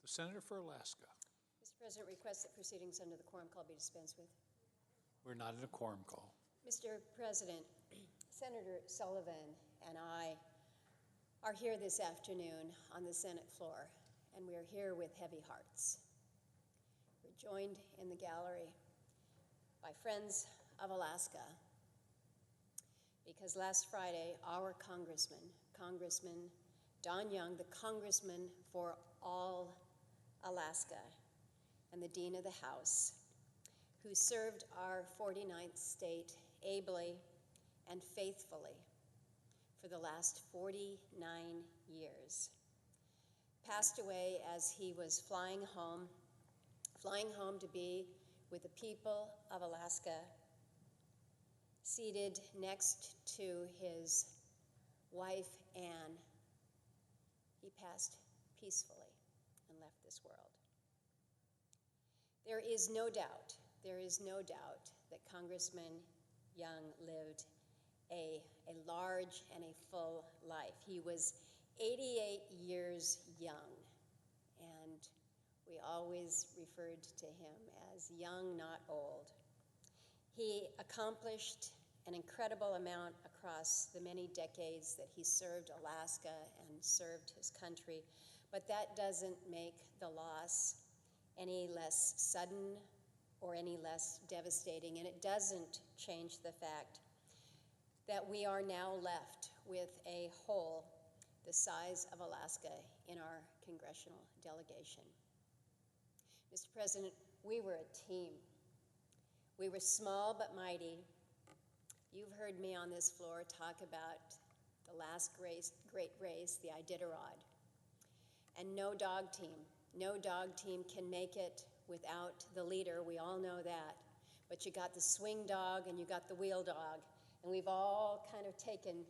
The senator for Alaska. Mr. President, request that proceedings under the quorum call be dispensed with. We're not in a quorum call. Mr. President, Senator Sullivan and I are here this afternoon on the Senate floor, and we are here with heavy hearts. We're joined in the gallery by friends of Alaska because last Friday, our Congressman Don Young, the Congressman for all Alaska and the Dean of the House, who served our 49th state ably and faithfully for the last 49 years, passed away as he was flying home to be with the people of Alaska, seated next to his wife, Anne. He passed peacefully and left this world. There is no doubt that Congressman Young lived a large and a full life. He was 88 years young, and we always referred to him as young, not old. He accomplished an incredible amount across the many decades that he served Alaska and served his country, but that doesn't make the loss any less sudden or any less devastating, and it doesn't change the fact that we are now left with a hole the size of Alaska in our congressional delegation. Mr. President, we were a team. We were small but mighty. You've heard me on this floor talk about the last great race, the Iditarod. And no dog team can make it without the leader. We all know that. But you got the swing dog and you got the wheel dog. And we've all kind of taken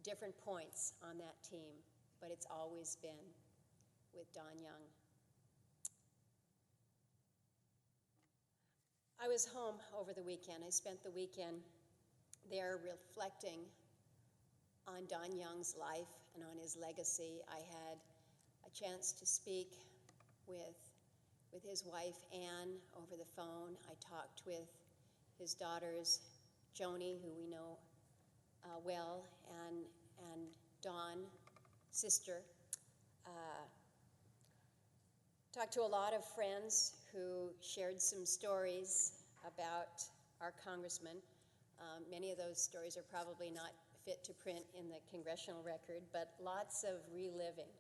different points on that team, but it's always been with Don Young. I was home over the weekend. I spent the weekend there reflecting on Don Young's life and on his legacy. I had a chance to speak with his wife, Anne, over the phone. I talked with his daughters, Joni, who we know well, and Dawn, sister. Talked to a lot of friends who shared some stories about our congressman. Many of those stories are probably not fit to print in the congressional record, but lots of reliving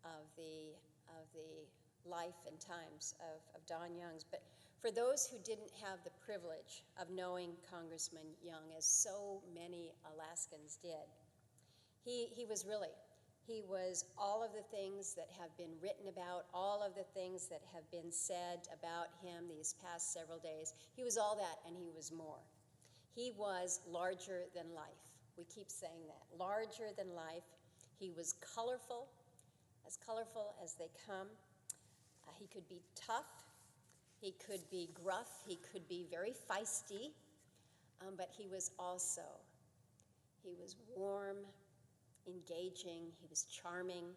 of the life and times of Don Young's. But for those who didn't have the privilege of knowing Congressman Young, as so many Alaskans did, he was all of the things that have been written about, all of the things that have been said about him these past several days. He was all that, and he was more. He was larger than life. We keep saying that, larger than life. He was colorful as they come. He could be tough, he could be gruff, he could be very feisty, but he was warm, engaging, he was charming,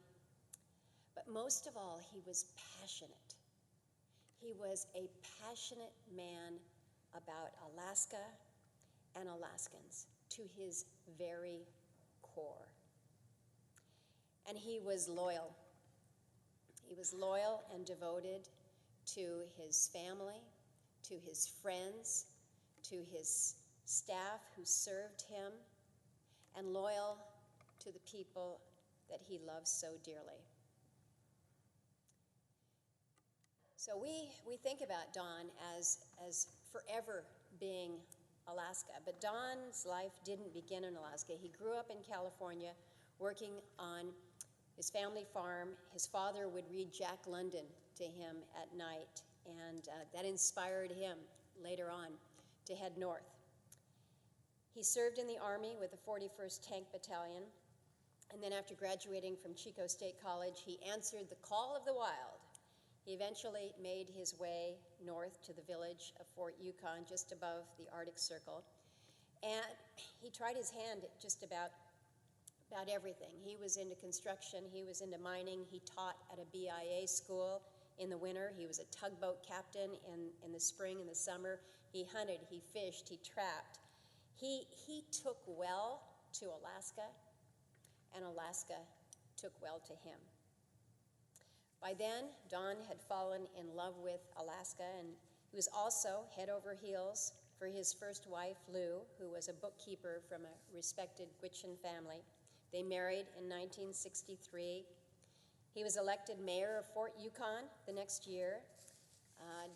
but most of all, he was passionate. He was a passionate man about Alaska and Alaskans to his very core. And he was loyal. He was loyal and devoted to his family, to his friends, to his staff who served him, and loyal to the people that he loved so dearly. So we think about Don as forever being Alaska, but Don's life didn't begin in Alaska. He grew up in California working on his family farm. His father would read Jack London to him at night, and that inspired him later on to head north. He served in the Army with the 41st Tank Battalion, and then after graduating from Chico State College, he answered the call of the wild. He eventually made his way north to the village of Fort Yukon, just above the Arctic Circle, and he tried his hand at just about about everything. He was into construction, he was into mining, he taught at a BIA school in the winter, he was a tugboat captain in the spring and the summer, he hunted, he fished, he trapped. He took well to Alaska, and Alaska took well to him. By then, Don had fallen in love with Alaska, and he was also head over heels for his first wife, Lou, who was a bookkeeper from a respected Gwich'in family. They married in 1963. He was elected mayor of Fort Yukon the next year.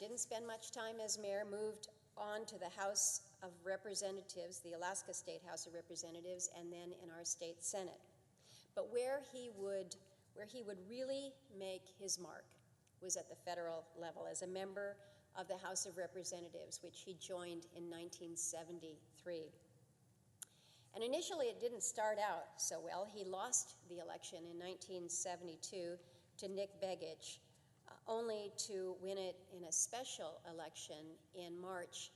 Didn't spend much time as mayor, moved on to the House of Representatives, the Alaska State House of Representatives, and then in our state Senate. But where he would really make his mark was at the federal level as a member of the House of Representatives, which he joined in 1973. And initially it didn't start out so well. He lost the election in 1972 to Nick Begich, only to win it in a special election in March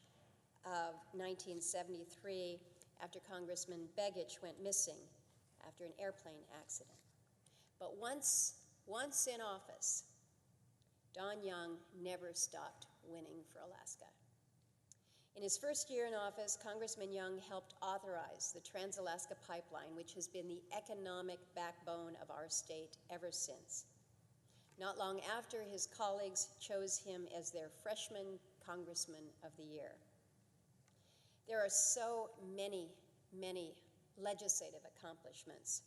of 1973 after Congressman Begich went missing after an airplane accident. But once in office, Don Young never stopped winning for Alaska. In his first year in office, Congressman Young helped authorize the Trans-Alaska Pipeline, which has been the economic backbone of our state ever since. Not long after, his colleagues chose him as their freshman Congressman of the Year. There are so many legislative accomplishments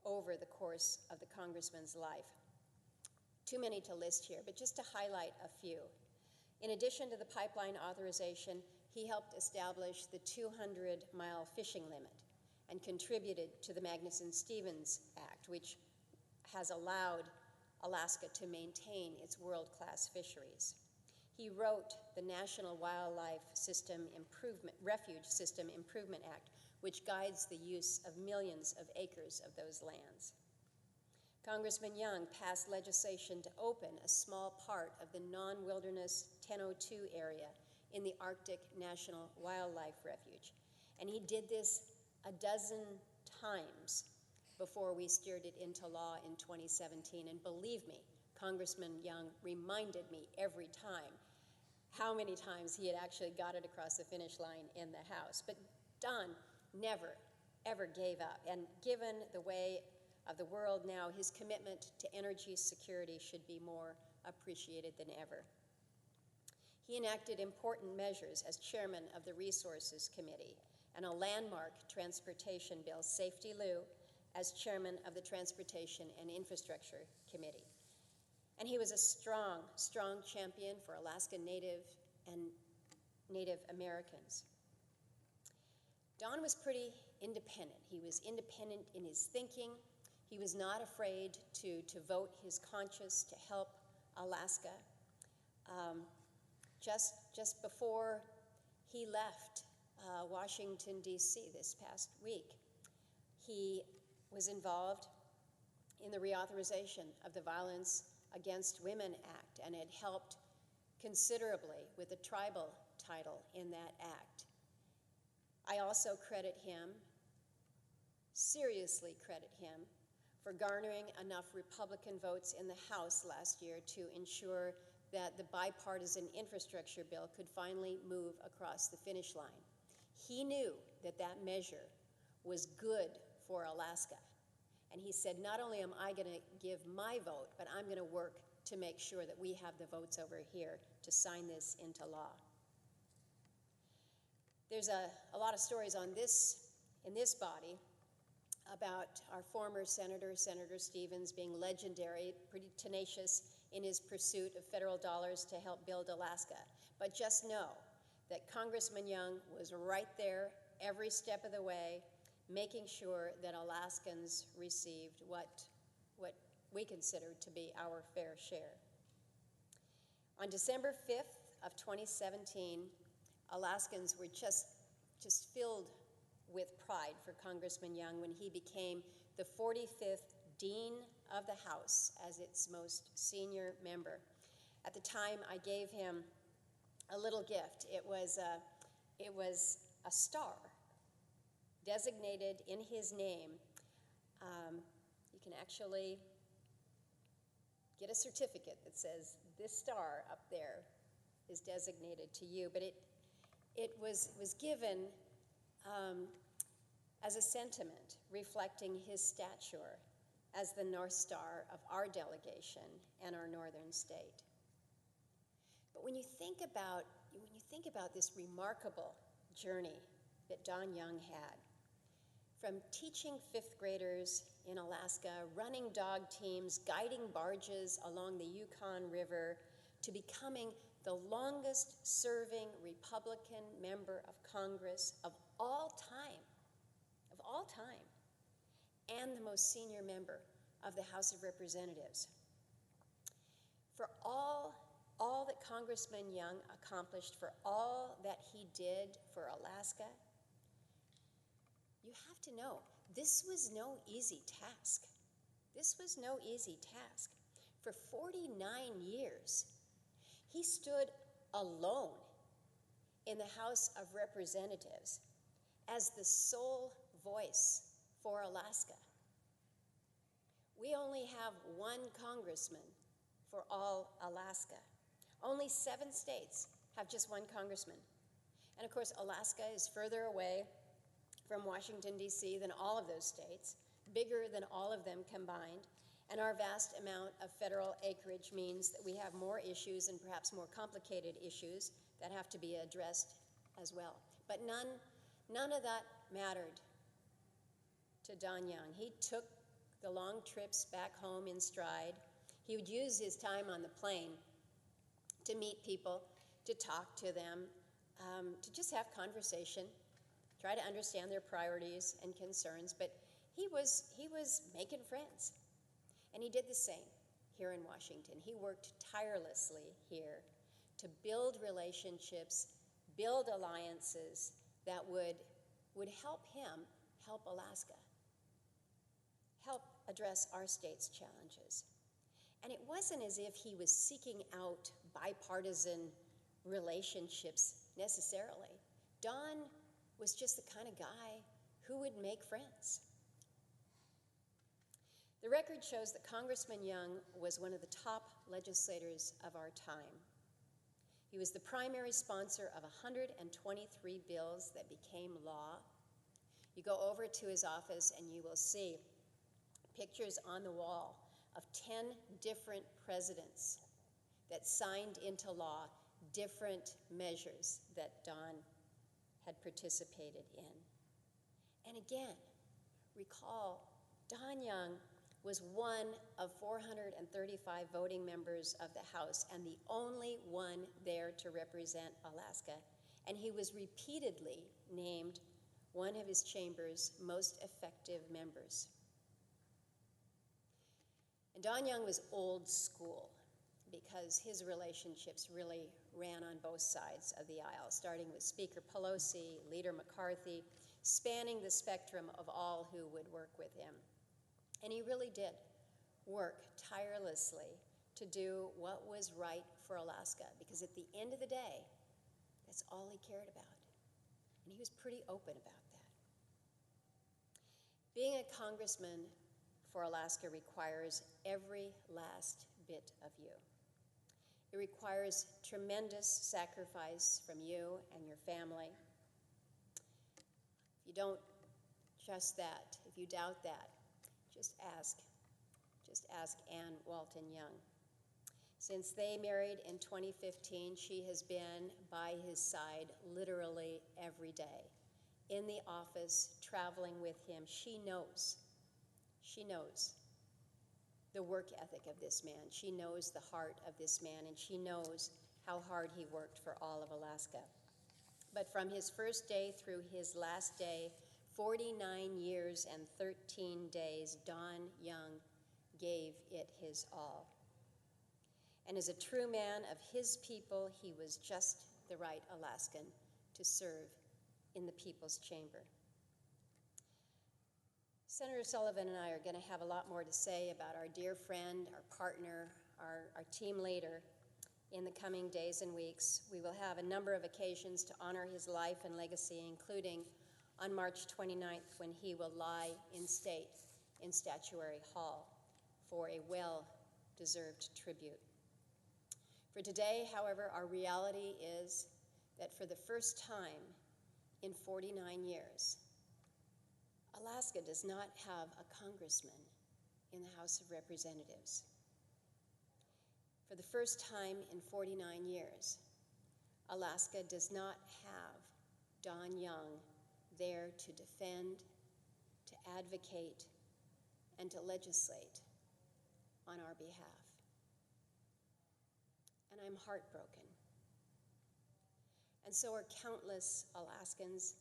over the course of the Congressman's life. Too many to list here, but just to highlight a few. In addition to the pipeline authorization, he helped establish the 200-mile fishing limit and contributed to the Magnuson-Stevens Act, which has allowed Alaska to maintain its world-class fisheries. He wrote the National Wildlife Refuge System Improvement Act, which guides the use of millions of acres of those lands. Congressman Young passed legislation to open a small part of the non-wilderness 1002 area in the Arctic National Wildlife Refuge. And he did this a dozen times before we steered it into law in 2017. And believe me, Congressman Young reminded me every time how many times he had actually got it across the finish line in the House. But Don never, ever gave up. And given the way of the world now, his commitment to energy security should be more appreciated than ever. He enacted important measures as chairman of the Resources Committee and a landmark transportation bill, Safety Lou, as chairman of the Transportation and Infrastructure Committee. And he was a strong champion for Alaska Native and Native Americans. Don was pretty independent. He was independent in his thinking. He was not afraid to vote his conscience to help Alaska. Just before he left Washington, D.C. this past week, he was involved in the reauthorization of the Violence Against Women Act and had helped considerably with the tribal title in that act. I also seriously credit him, for garnering enough Republican votes in the House last year to ensure that the bipartisan infrastructure bill could finally move across the finish line. He knew that that measure was good for Alaska. And he said, not only am I going to give my vote, but I'm going to work to make sure that we have the votes over here to sign this into law. There's a lot of stories in this body about our former Senator Stevens, being legendary, pretty tenacious in his pursuit of federal dollars to help build Alaska. But just know that Congressman Young was right there every step of the way, making sure that Alaskans received what we consider to be our fair share. On December 5th of 2017, Alaskans were just filled with pride for Congressman Young when he became the 45th Dean of the House as its most senior member. At the time, I gave him a little gift. It was a star designated in his name You can actually get a certificate that says this star up there is designated to you, but it was given as a sentiment reflecting his stature as the North Star of our delegation and our northern state. But when you think about this remarkable journey that Don Young had, from teaching fifth graders in Alaska, running dog teams, guiding barges along the Yukon River, to becoming the longest serving Republican member of Congress of all time, and the most senior member of the House of Representatives. For all that Congressman Young accomplished, for all that he did for Alaska, you have to know, this was no easy task. This was no easy task. For 49 years, he stood alone in the House of Representatives as the sole voice for Alaska. We only have one congressman for all Alaska. Only 7 states have just one congressman. And of course, Alaska is further away from Washington, D.C. than all of those states, bigger than all of them combined, and our vast amount of federal acreage means that we have more issues and perhaps more complicated issues that have to be addressed as well. But none of that mattered to Don Young. He took the long trips back home in stride. He would use his time on the plane to meet people, to talk to them, to just have conversation, try to understand their priorities and concerns, but he was making friends. And he did the same here in Washington. He worked tirelessly here to build relationships, build alliances that would help him help Alaska, help address our state's challenges. And it wasn't as if he was seeking out bipartisan relationships necessarily. Don was just the kind of guy who would make friends. The record shows that Congressman Young was one of the top legislators of our time. He was the primary sponsor of 123 bills that became law. You go over to his office and you will see pictures on the wall of 10 different presidents that signed into law different measures that Don had participated in. And again, recall, Don Young was one of 435 voting members of the House and the only one there to represent Alaska. And he was repeatedly named one of his chamber's most effective members. And Don Young was old school because his relationships really ran on both sides of the aisle, starting with Speaker Pelosi, Leader McCarthy, spanning the spectrum of all who would work with him. And he really did work tirelessly to do what was right for Alaska, because at the end of the day, that's all he cared about. And he was pretty open about that. Being a congressman for Alaska requires every last bit of you. It requires tremendous sacrifice from you and your family. If you don't trust that, if you doubt that, just ask Ann Walton Young. Since they married in 2015, she has been by his side literally every day, in the office, traveling with him. She knows the work ethic of this man. She knows the heart of this man, and she knows how hard he worked for all of Alaska. But from his first day through his last day, 49 years and 13 days, Don Young gave it his all. And as a true man of his people, he was just the right Alaskan to serve in the People's Chamber. Senator Sullivan and I are going to have a lot more to say about our dear friend, our partner, our team leader in the coming days and weeks. We will have a number of occasions to honor his life and legacy, including on March 29th, when he will lie in state in Statuary Hall for a well-deserved tribute. For today, however, our reality is that for the first time in 49 years, Alaska does not have a congressman in the House of Representatives. For the first time in 49 years, Alaska does not have Don Young there to defend, to advocate, and to legislate on our behalf. And I'm heartbroken. And so are countless Alaskans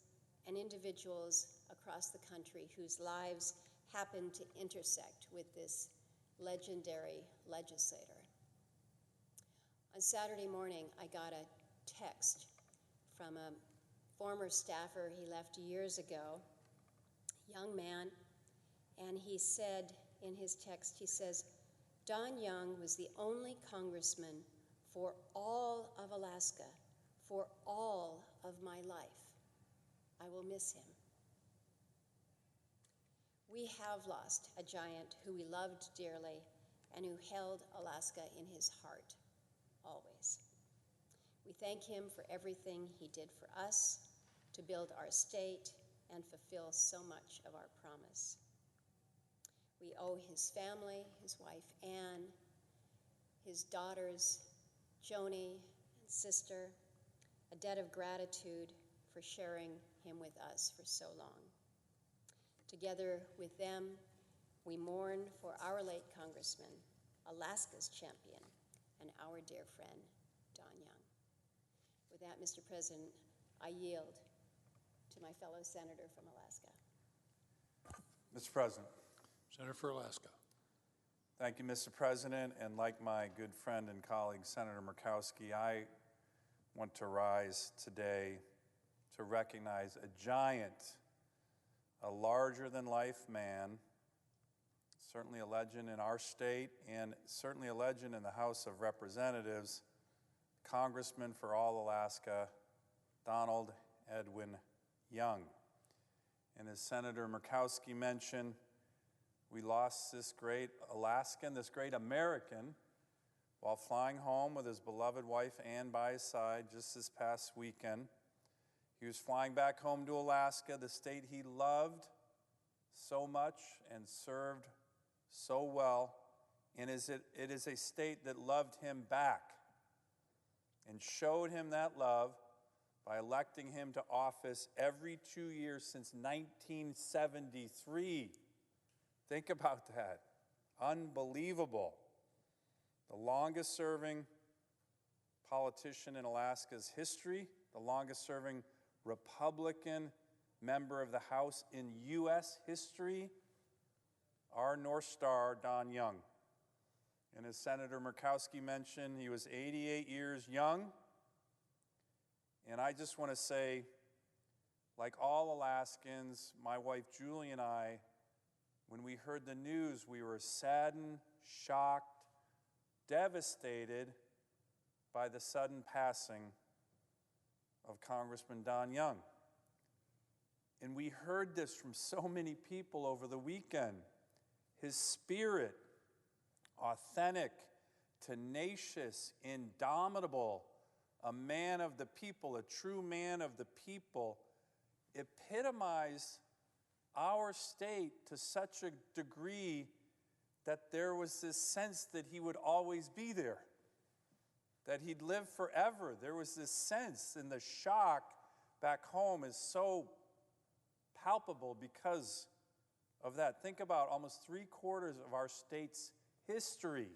and individuals across the country whose lives happen to intersect with this legendary legislator. On Saturday morning, I got a text from a former staffer he left years ago, young man, and he said in his text, he says, "Don Young was the only congressman for all of Alaska, for all of my life. I will miss him." We have lost a giant who we loved dearly and who held Alaska in his heart, always. We thank him for everything he did for us to build our state and fulfill so much of our promise. We owe his family, his wife Anne, his daughters Joni and sister, a debt of gratitude for sharing him with us for so long. Together with them, we mourn for our late congressman, Alaska's champion, and our dear friend, Don Young. With that, Mr. President, I yield to my fellow senator from Alaska. Mr. President. Senator for Alaska. Thank you, Mr. President. And like my good friend and colleague, Senator Murkowski, I want to rise today to recognize a giant, a larger-than-life man, certainly a legend in our state and certainly a legend in the House of Representatives, Congressman for all Alaska, Donald Edwin Young. And as Senator Murkowski mentioned, we lost this great Alaskan, this great American, while flying home with his beloved wife Anne by his side just this past weekend. He was flying back home to Alaska, the state he loved so much and served so well, and it is a state that loved him back and showed him that love by electing him to office every 2 years since 1973. Think about that. Unbelievable. The longest serving politician in Alaska's history, the longest serving Republican member of the House in U.S. history, our North Star, Don Young. And as Senator Murkowski mentioned, he was 88 years young. And I just want to say, like all Alaskans, my wife Julie and I, when we heard the news, we were saddened, shocked, devastated by the sudden passing of Congressman Don Young. And we heard this from so many people over the weekend. His spirit, authentic, tenacious, indomitable, a man of the people, a true man of the people, epitomized our state to such a degree that there was this sense that he would always be there, that he'd live forever. There was this sense, and the shock back home is so palpable because of that. Think about almost 3/4 of our state's history.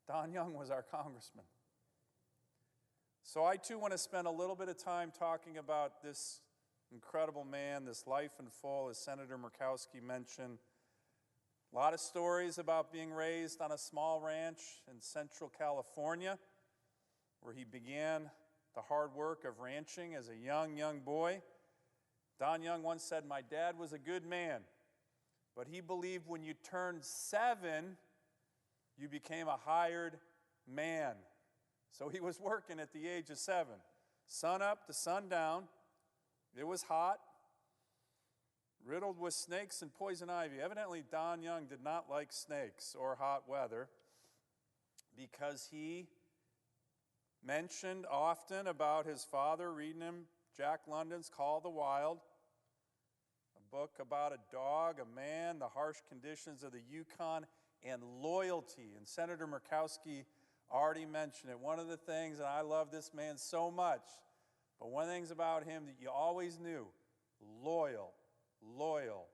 Don Young was our congressman. So I too want to spend a little bit of time talking about this incredible man, this life in full, as Senator Murkowski mentioned. A lot of stories about being raised on a small ranch in Central California, where he began the hard work of ranching as a young boy. Don Young once said, "My dad was a good man, but he believed when you turned 7, you became a hired man." So he was working at the age of 7, sun up to sundown. It was hot, riddled with snakes and poison ivy. Evidently, Don Young did not like snakes or hot weather because he mentioned often about his father reading him Jack London's Call of the Wild, a book about a dog, a man, the harsh conditions of the Yukon, and loyalty. And Senator Murkowski already mentioned it. One of the things, and I love this man so much, but one of the things about him that you always knew, loyal, loyal,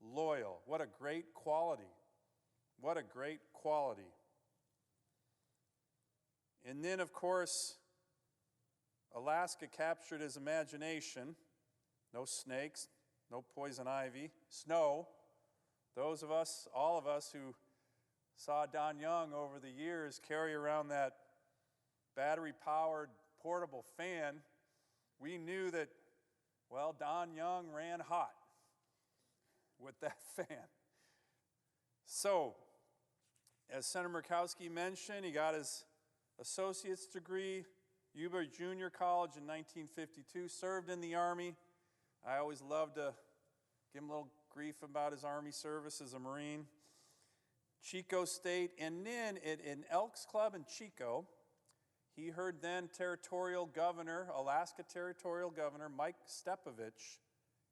loyal. What a great quality. What a great quality. And then, of course, Alaska captured his imagination. No snakes, no poison ivy, snow. Those of us, all of us who saw Don Young over the years carry around that battery-powered portable fan, we knew that, well, Don Young ran hot with that fan. So, as Senator Murkowski mentioned, he got his associate's degree, Yuba Junior College in 1952, served in the Army. I always loved to give him a little grief about his Army service as a Marine. Chico State, and then at an Elks Club in Chico, he heard then Alaska Territorial Governor Mike Stepovich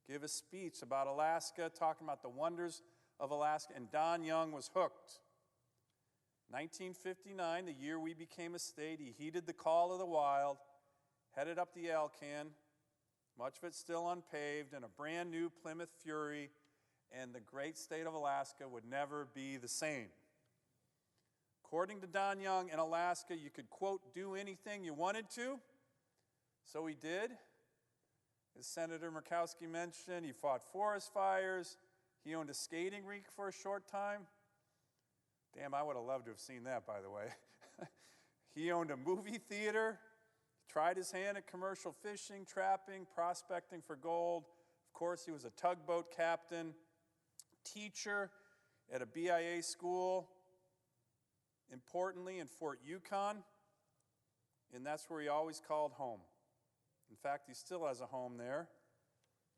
give a speech about Alaska, talking about the wonders of Alaska, and Don Young was hooked. 1959, the year we became a state, he heeded the call of the wild, headed up the Alcan, much of it still unpaved, in a brand new Plymouth Fury, and the great state of Alaska would never be the same. According to Don Young, in Alaska, you could, quote, do anything you wanted to. So he did. As Senator Murkowski mentioned, he fought forest fires. He owned a skating rink for a short time. Damn, I would have loved to have seen that, by the way. He owned a movie theater. He tried his hand at commercial fishing, trapping, prospecting for gold. Of course, he was a tugboat captain, teacher at a BIA school, importantly in Fort Yukon, and that's where he always called home. In fact, he still has a home there.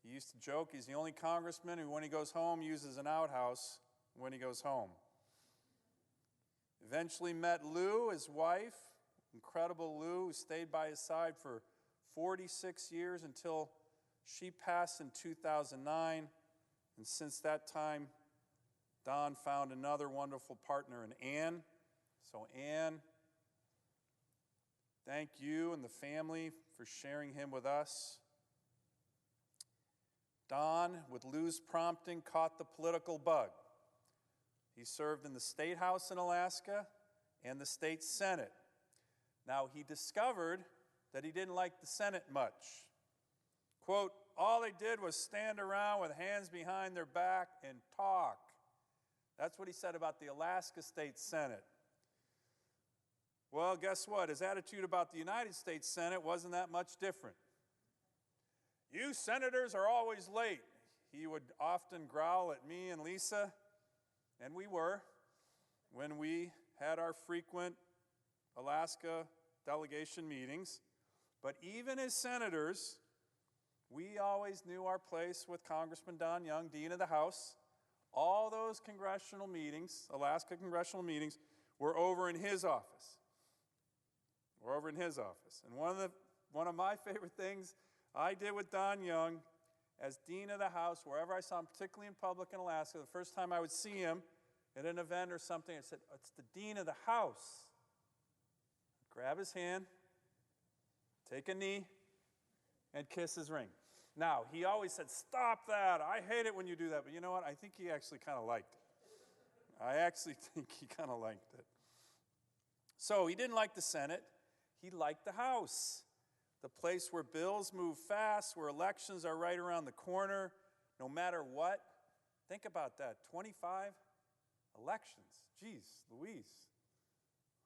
He used to joke he's the only congressman who, when he goes home, uses an outhouse when he goes home. Eventually met Lou, his wife, incredible Lou, who stayed by his side for 46 years until she passed in 2009. And since that time, Don found another wonderful partner in Ann. So Ann, thank you and the family for sharing him with us. Don, with Lou's prompting, caught the political bug. He served in the State House in Alaska and the State Senate. Now, he discovered that he didn't like the Senate much. Quote, all they did was stand around with hands behind their back and talk. That's what he said about the Alaska State Senate. Well, guess what? His attitude about the United States Senate wasn't that much different. You senators are always late. He would often growl at me and Lisa, and we were, when we had our frequent Alaska delegation meetings. But even as senators, we always knew our place with Congressman Don Young, Dean of the House. All those congressional meetings, Alaska congressional meetings, were over in his office. We're over in his office. And one of my favorite things I did with Don Young as Dean of the House, wherever I saw him, particularly in public in Alaska, the first time I would see him at an event or something, I said, it's the Dean of the House. Grab his hand, take a knee, and kiss his ring. Now, he always said, stop that. I hate it when you do that. But you know what? I think he actually kind of liked it. I actually think he kind of liked it. So he didn't like the Senate. He liked the House, the place where bills move fast, where elections are right around the corner, no matter what. Think about that, 25 elections. Geez, Louise,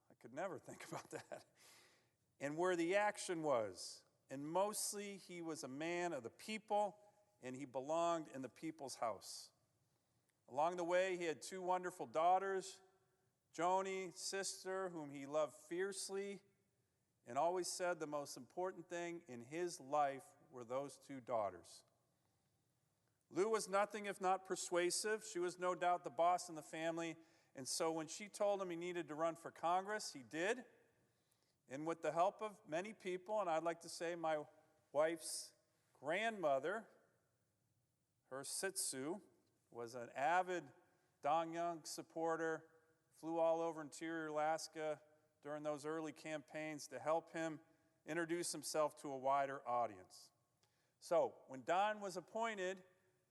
I could never think about that. And where the action was. And mostly he was a man of the people, and he belonged in the people's house. Along the way, he had two wonderful daughters, Joni, sister, whom he loved fiercely, and always said the most important thing in his life were those two daughters. Lou was nothing if not persuasive. She was no doubt the boss in the family. And so when she told him he needed to run for Congress, he did. And with the help of many people, and I'd like to say my wife's grandmother, her Sitsu, was an avid Don Young supporter, flew all over interior Alaska during those early campaigns to help him introduce himself to a wider audience. So when Don was appointed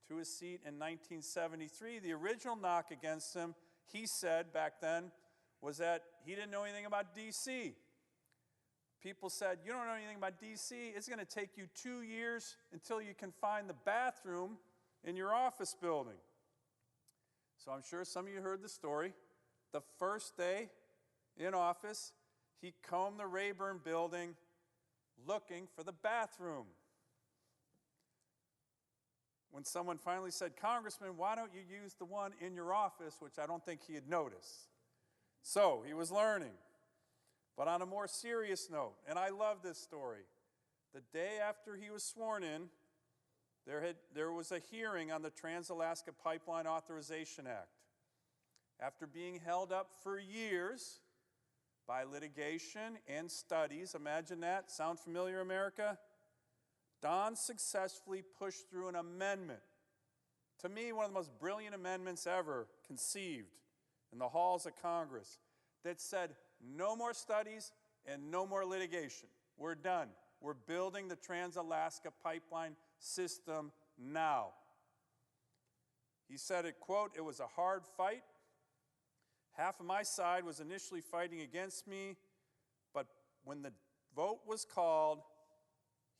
to his seat in 1973, the original knock against him, he said back then, was that he didn't know anything about D.C. People said, you don't know anything about D.C., it's going to take you 2 years until you can find the bathroom in your office building. So I'm sure some of you heard the story. The first day in office, he combed the Rayburn building looking for the bathroom. When someone finally said, Congressman, why don't you use the one in your office, which I don't think he had noticed. So he was learning. But on a more serious note, and I love this story, the day after he was sworn in, there was a hearing on the Trans-Alaska Pipeline Authorization Act. After being held up for years by litigation and studies, imagine that, sound familiar, America? Don successfully pushed through an amendment, to me one of the most brilliant amendments ever conceived in the halls of Congress, that said no more studies and no more litigation. We're done. We're building the Trans-Alaska Pipeline system now. He said it, quote, it was a hard fight. Half of my side was initially fighting against me, but when the vote was called,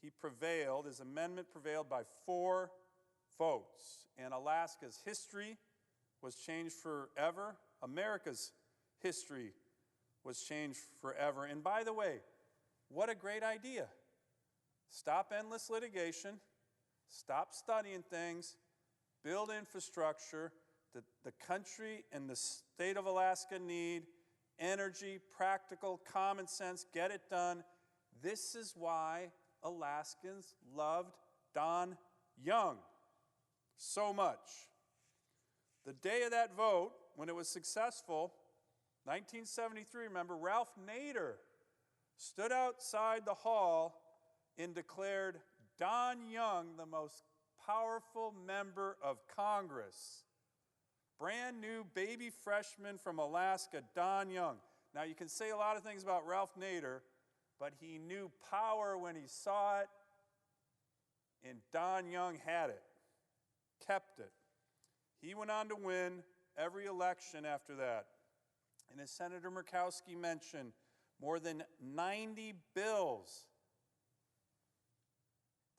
he prevailed. His amendment prevailed by 4 votes. And Alaska's history was changed forever. America's history was changed forever. And by the way, what a great idea. Stop endless litigation. Stop studying things. Build infrastructure. The country and the state of Alaska need energy, practical, common sense. Get it done. This is why Alaskans loved Don Young so much. The day of that vote, when it was successful, 1973, remember, Ralph Nader stood outside the hall and declared Don Young the most powerful member of Congress. Brand new baby freshman from Alaska, Don Young. Now, you can say a lot of things about Ralph Nader, but he knew power when he saw it, and Don Young had it, kept it. He went on to win every election after that. And as Senator Murkowski mentioned, more than 90 bills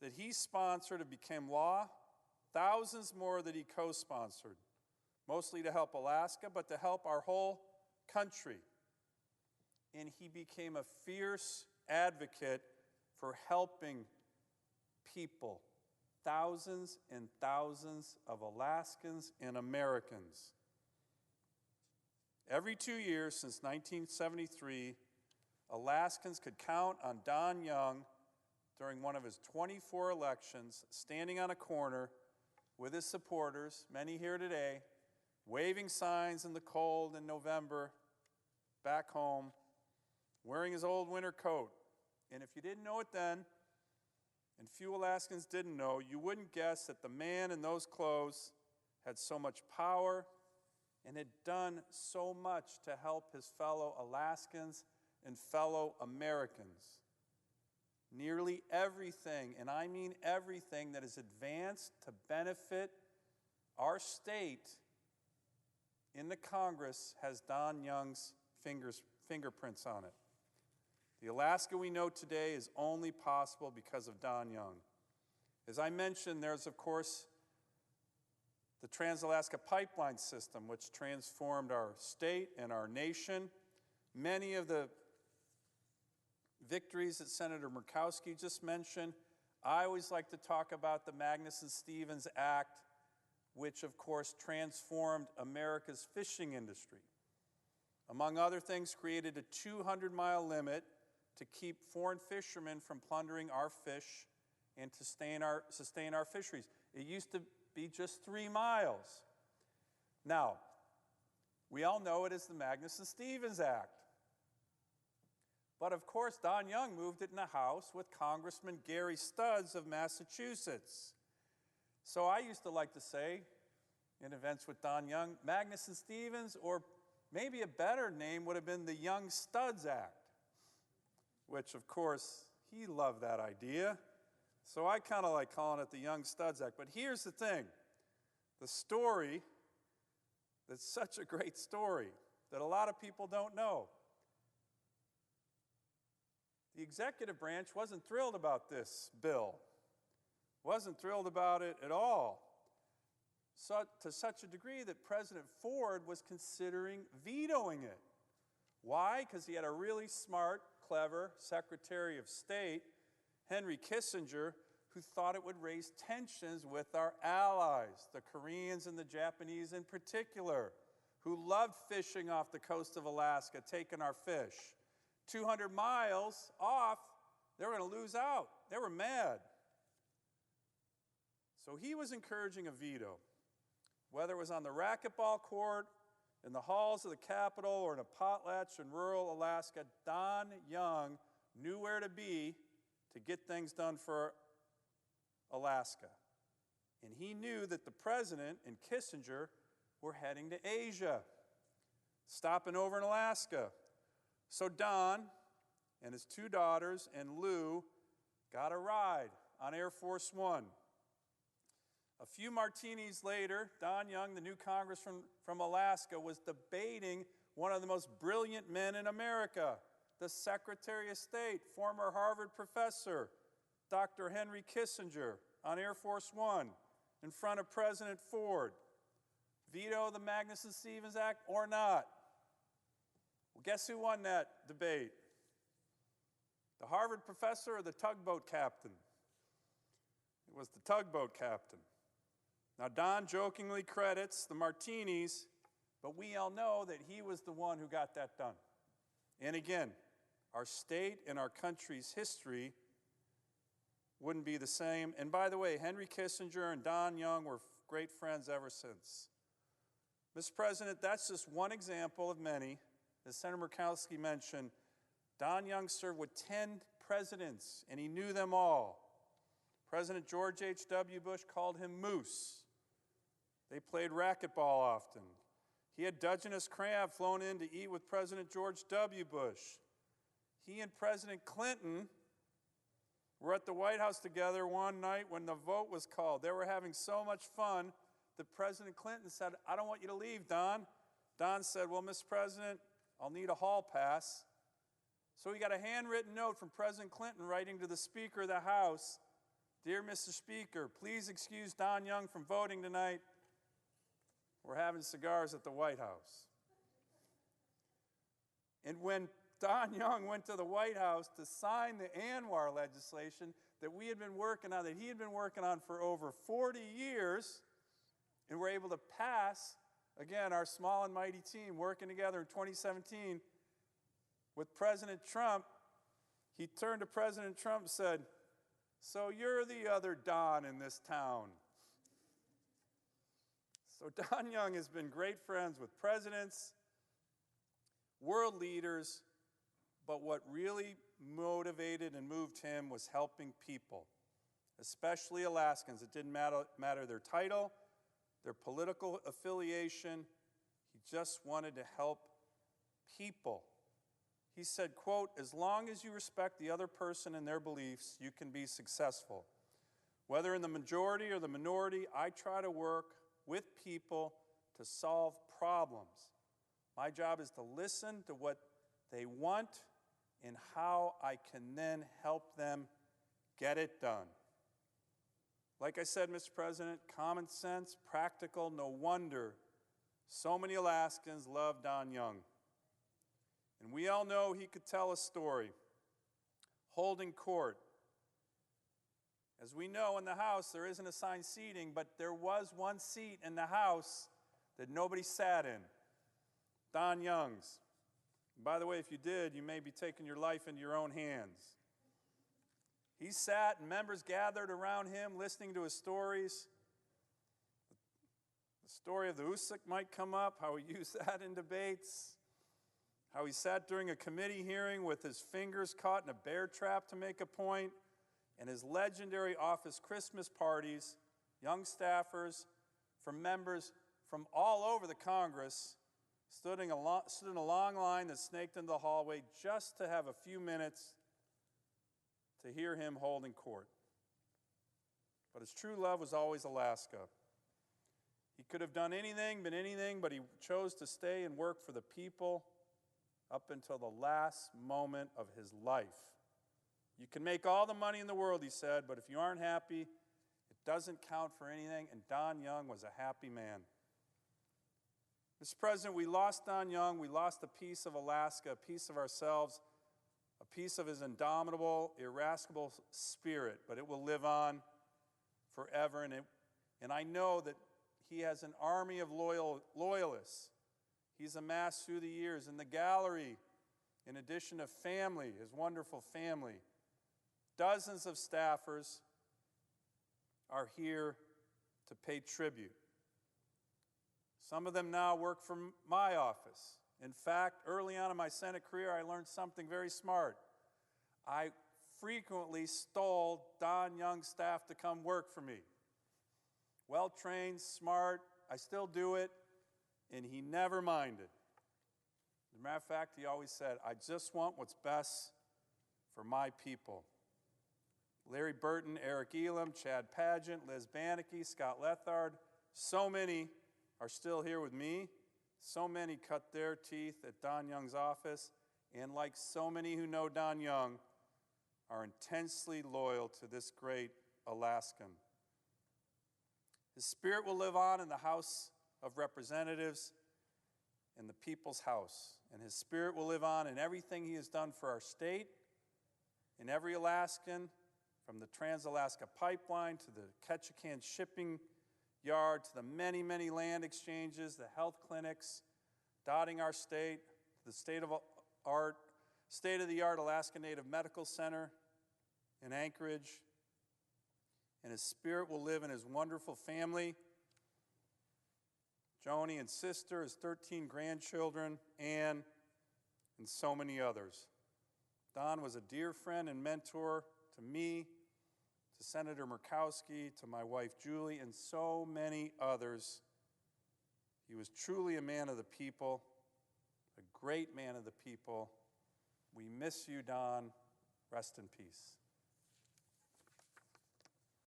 that he sponsored and became law, thousands more that he co-sponsored, mostly to help Alaska, but to help our whole country. And he became a fierce advocate for helping people, thousands and thousands of Alaskans and Americans. Every 2 years since 1973, Alaskans could count on Don Young during one of his 24 elections, standing on a corner with his supporters, many here today, waving signs in the cold in November, back home, wearing his old winter coat. And if you didn't know it then, and few Alaskans didn't know, you wouldn't guess that the man in those clothes had so much power and had done so much to help his fellow Alaskans and fellow Americans. Nearly everything, and I mean everything, that is advanced to benefit our state in the Congress has Don Young's fingerprints on it. The Alaska we know today is only possible because of Don Young. As I mentioned, there's, of course, the Trans-Alaska Pipeline System, which transformed our state and our nation. Many of the victories that Senator Murkowski just mentioned, I always like to talk about the Magnuson-Stevens Act, which, of course, transformed America's fishing industry. Among other things, created a 200-mile limit to keep foreign fishermen from plundering our fish and to sustain our fisheries. It used to be just 3 miles. Now, we all know it as the Magnuson-Stevens Act. But of course, Don Young moved it in the House with Congressman Gary Studs of Massachusetts. So I used to like to say, in events with Don Young, Magnuson-Stevens, or maybe a better name would have been the Young-Studs Act, which of course, he loved that idea. So I kind of like calling it the Young-Studs Act. But here's the thing, the story that's such a great story that a lot of people don't know. The executive branch wasn't thrilled about this bill, wasn't thrilled about it at all, so, to such a degree that President Ford was considering vetoing it. Why? Because he had a really smart, clever Secretary of State, Henry Kissinger, who thought it would raise tensions with our allies, the Koreans and the Japanese in particular, who loved fishing off the coast of Alaska, taking our fish. 200 miles off, they were going to lose out. They were mad. So he was encouraging a veto. Whether it was on the racquetball court, in the halls of the Capitol, or in a potlatch in rural Alaska, Don Young knew where to be to get things done for Alaska. And he knew that the president and Kissinger were heading to Asia, stopping over in Alaska. So Don and his 2 daughters and Lou got a ride on Air Force One. A few martinis later, Don Young, the new congressman from Alaska, was debating one of the most brilliant men in America, the Secretary of State, former Harvard professor, Dr. Henry Kissinger, on Air Force One in front of President Ford. Veto the Magnuson-Stevens Act or not? Well, guess who won that debate? The Harvard professor or the tugboat captain? It was the tugboat captain. Now, Don jokingly credits the martinis, but we all know that he was the one who got that done. And again, our state and our country's history wouldn't be the same. And by the way, Henry Kissinger and Don Young were great friends ever since. Mr. President, that's just one example of many. As Senator Murkowski mentioned, Don Young served with 10 presidents, and he knew them all. President George H.W. Bush called him Moose. They played racquetball often. He had Dungeness crab flown in to eat with President George W. Bush. He and President Clinton were at the White House together one night when the vote was called. They were having so much fun that President Clinton said, "I don't want you to leave, Don." Don said, "Well, Mr. President, I'll need a hall pass." So he got a handwritten note from President Clinton writing to the Speaker of the House, "Dear Mr. Speaker, please excuse Don Young from voting tonight. We're having cigars at the White House." And when Don Young went to the White House to sign the ANWR legislation that we had been working on, that he had been working on for over 40 years, and were able to pass, again, our small and mighty team working together in 2017 with President Trump, he turned to President Trump and said, "So you're the other Don in this town." So Don Young has been great friends with presidents, world leaders, but what really motivated and moved him was helping people, especially Alaskans. It didn't matter their title, their political affiliation. He just wanted to help people. He said, quote, "As long as you respect the other person and their beliefs, you can be successful. Whether in the majority or the minority, I try to work with people to solve problems. My job is to listen to what they want and how I can then help them get it done." Like I said, Mr. President, common sense, practical, no wonder so many Alaskans love Don Young. And we all know he could tell a story, holding court. As we know, in the House, there isn't assigned seating, but there was one seat in the House that nobody sat in, Don Young's. And by the way, if you did, you may be taking your life into your own hands. He sat, and members gathered around him, listening to his stories. The story of the Usik might come up, how he used that in debates, how he sat during a committee hearing with his fingers caught in a bear trap to make a point, and his legendary office Christmas parties, young staffers from members from all over the Congress stood in a long line that snaked into the hallway just to have a few minutes to hear him holding court. But his true love was always Alaska. He could have done anything, been anything, but he chose to stay and work for the people up until the last moment of his life. You can make all the money in the world, he said, but if you aren't happy, it doesn't count for anything, and Don Young was a happy man. Mr. President, we lost Don Young. We lost a piece of Alaska, a piece of ourselves, a piece of his indomitable, irascible spirit, but it will live on forever, and I know that he has an army of loyalists he's amassed through the years in the gallery, in addition to family, his wonderful family. Dozens of staffers are here to pay tribute. Some of them now work for my office. In fact, early on in my Senate career, I learned something very smart. I frequently stole Don Young's staff to come work for me. Well-trained, smart, I still do it, and he never minded. As a matter of fact, he always said, I just want what's best for my people. Larry Burton, Eric Elam, Chad Padgett, Liz Bannicky, Scott Lethard, so many are still here with me. So many cut their teeth at Don Young's office, and like so many who know Don Young, are intensely loyal to this great Alaskan. His spirit will live on in the House of Representatives and the People's House, and his spirit will live on in everything he has done for our state, in every Alaskan, from the Trans-Alaska Pipeline to the Ketchikan shipping yard, to the many, many land exchanges, the health clinics dotting our state, the state-of-the-art Alaska Native Medical Center in Anchorage. And his spirit will live in his wonderful family, Joni and sister, his 13 grandchildren, Ann, and so many others. Don was a dear friend and mentor to me, to Senator Murkowski, to my wife Julie, and so many others. He was truly a man of the people, a great man of the people. We miss you, Don. Rest in peace.